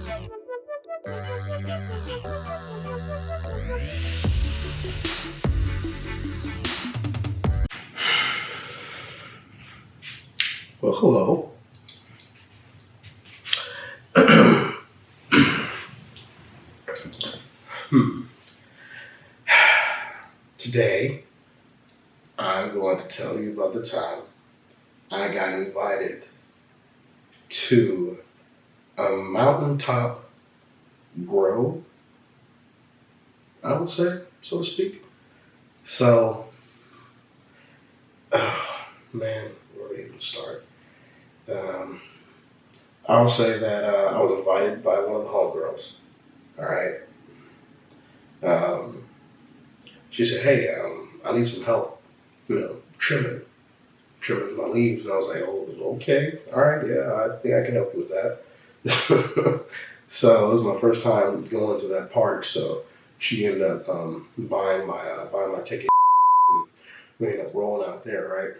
Well, hello. Today, I'm going to tell you about the time I got invited to a mountaintop grow, I would say, so to speak. So, man, where do we even start? I would say that I was invited by one of the homegirls. All right. She said, "Hey, I need some help, trimming my leaves." And I was like, "Oh, okay, all right, yeah, I think I can help you with that." So it was my first time going to that park. So she ended up buying my ticket. And we ended up rolling out there, right?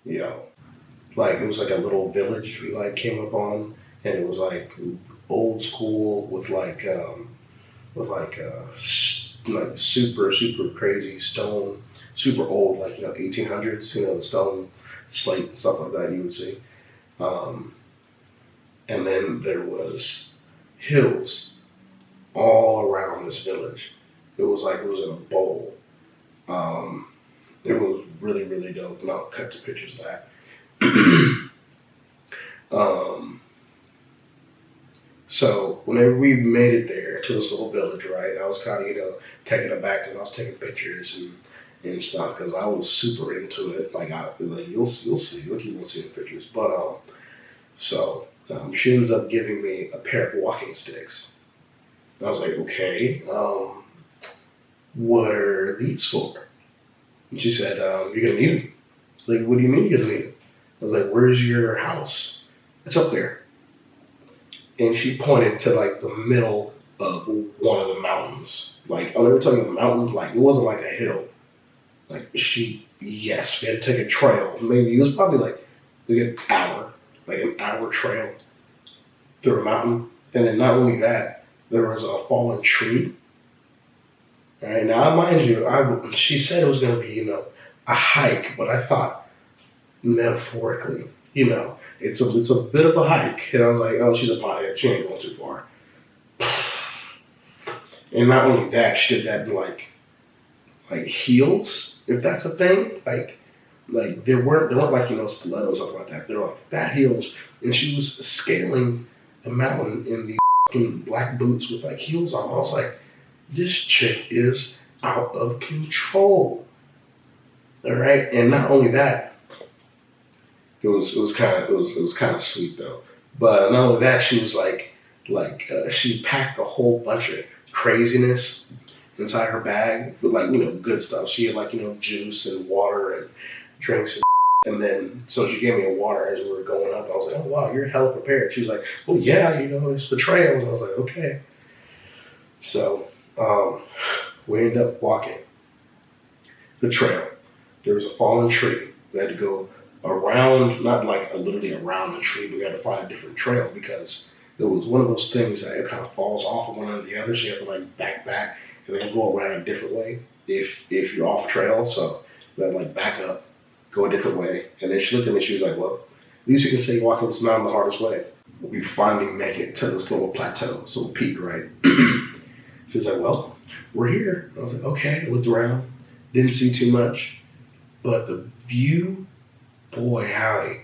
You know, like it was like a little village we like came up on, and it was like old school with like super crazy stone, super old, like 1800s, the stone slate and stuff like that you would see. And then there was hills all around this village. It was like it was in a bowl. It was really dope, and I'll cut to pictures of that. So whenever we made it there to this little village, right, I was kind of taken aback because I was taking pictures and stuff because I was super into it. Like you'll see, you'll keep on seeing the pictures. But she ends up giving me a pair of walking sticks. And I was like, okay, what are these for? And she said, you're gonna need them. I was like, what do you mean you're gonna need them? I was like, where's your house? It's up there. And she pointed to like the middle of one of the mountains. Like, I'll never tell you the mountain, like it wasn't like a hill. Like we had to take a trail. Maybe it was probably like an hour trail through a mountain. And then not only that, there was a fallen tree. All right, now mind you, she said it was gonna be, a hike, but I thought metaphorically, it's a bit of a hike. And I was like, oh, she's a pothead. She ain't going too far. And not only that, she did that in like heels, if that's a thing. Like there weren't like, stilettos up like that. They were like fat heels. And she was scaling the mountain in the fucking black boots with like heels on. I was like, this chick is out of control. All right. And not only that, it was kind of sweet though. But not only that, she was she packed a whole bunch of craziness inside her bag with good stuff. She had juice and water and drinks and then so she gave me a water as we were going up. I was like, oh wow, you're hella prepared. She was like, well yeah, it's the trail. And I was like, okay. So we ended up walking the trail. There was a fallen tree. We had to go around, not like literally around the tree, but we had to find a different trail because it was one of those things that it kind of falls off of one or the other. So you have to back and then go around a different way if you're off trail. So we had to back up, go a different way. And then she looked at me, she was like, well, at least you can say walking this mountain the hardest way. We finally make it to this little plateau, this little peak, right? She was like, well, we're here. I was like, okay. I looked around, didn't see too much, but the view, boy, howdy.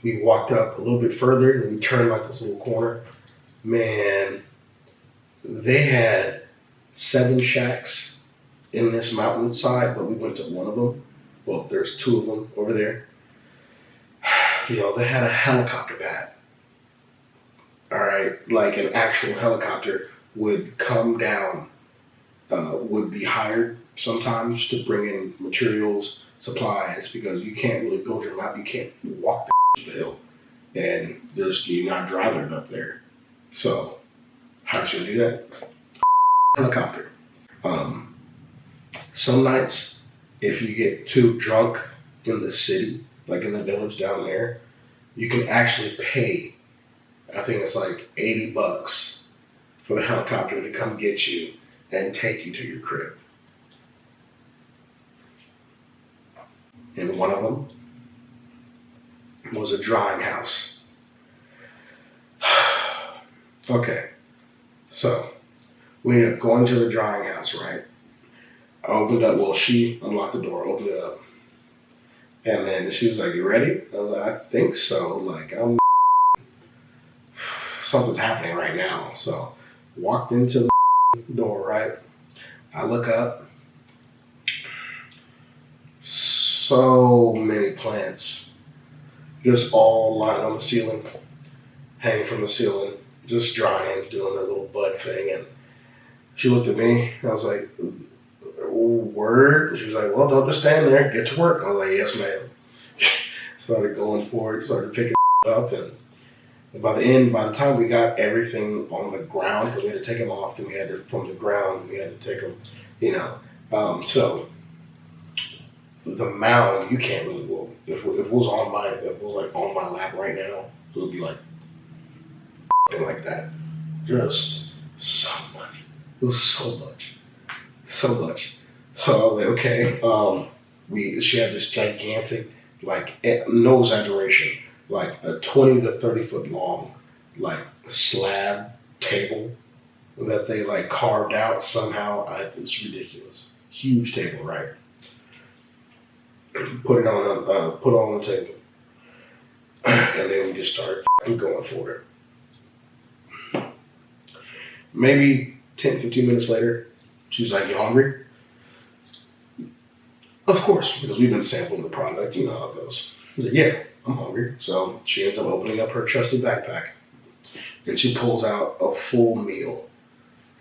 We walked up a little bit further and we turned this little corner. Man, they had 7 shacks in this mountainside, but we went to one of them. Well, there's 2 of them over there. They had a helicopter pad. All right, like an actual helicopter would come down, would be hired sometimes to bring in materials, supplies, because you can't really build your mountain. You can't walk the hill, and you're not driving it up there. So how should you do that? Helicopter. Some nights, if you get too drunk in the city, like in the village down there, you can actually pay I think it's like $80 for the helicopter to come get you and take you to your crib. And one of them was a drying house. Okay, so we ended up going to the drying house, right? I opened up, well, she unlocked the door, opened it up. And then she was like, "You ready?" I was like, "I think so. Like, something's happening right now." So walked into the door, right? I look up. So many plants, just all lined on the ceiling, hanging from the ceiling, just drying, doing their little bud thing. And she looked at me. I was like, "Word?" She was like, "Well, don't just stand there. Get to work." I was like, "Yes, ma'am." Started going for it. Started picking up, and by the time we got everything on the ground, because we had to take them off, then we had to from the ground, we had to take them, you know. So the mound, you can't really. Well, if it was on my lap right now, it would be like that. Just so much. It was so much. So much. So I was like, okay. She had this gigantic, like, no exaggeration, like a 20 to 30 foot long, like, slab table that they like carved out somehow. It's ridiculous. Huge table, right? Put it on the table, and then we just started going for it. Maybe 10, 15 minutes later, she was like, "You hungry?" Of course, because we've been sampling the product, you know how it goes. I was like, "Yeah, I'm hungry." So she ends up opening up her trusty backpack, and she pulls out a full meal.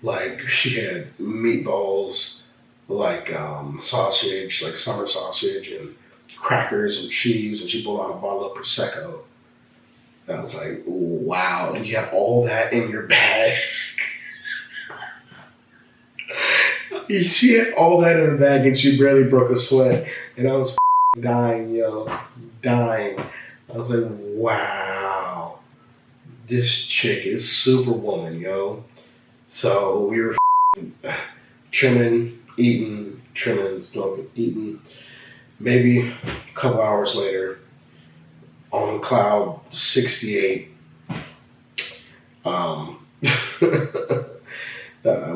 Like, she had meatballs, like sausage, like summer sausage, and crackers and cheese, and she pulled out a bottle of Prosecco. And I was like, wow, and you have all that in your bag. She had all that in her bag, and she barely broke a sweat. And I was dying, yo, dying. I was like, wow, this chick is superwoman, yo. So we were trimming, eating, trimming, smoking, eating. Maybe a couple hours later, on cloud 68,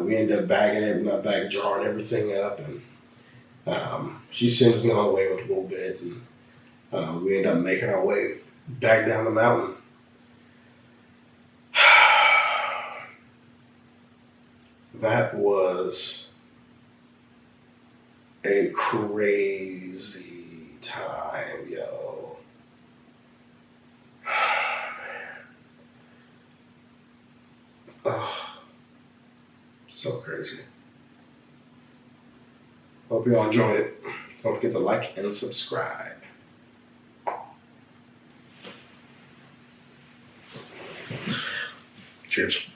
we ended up bagging it, my bag jarring everything up, and she sends me on the way with a little bit, and we end up making our way back down the mountain. That was a crazy time, yo. Oh, so crazy. Hope you all enjoyed it. Don't forget to like and subscribe. Cheers.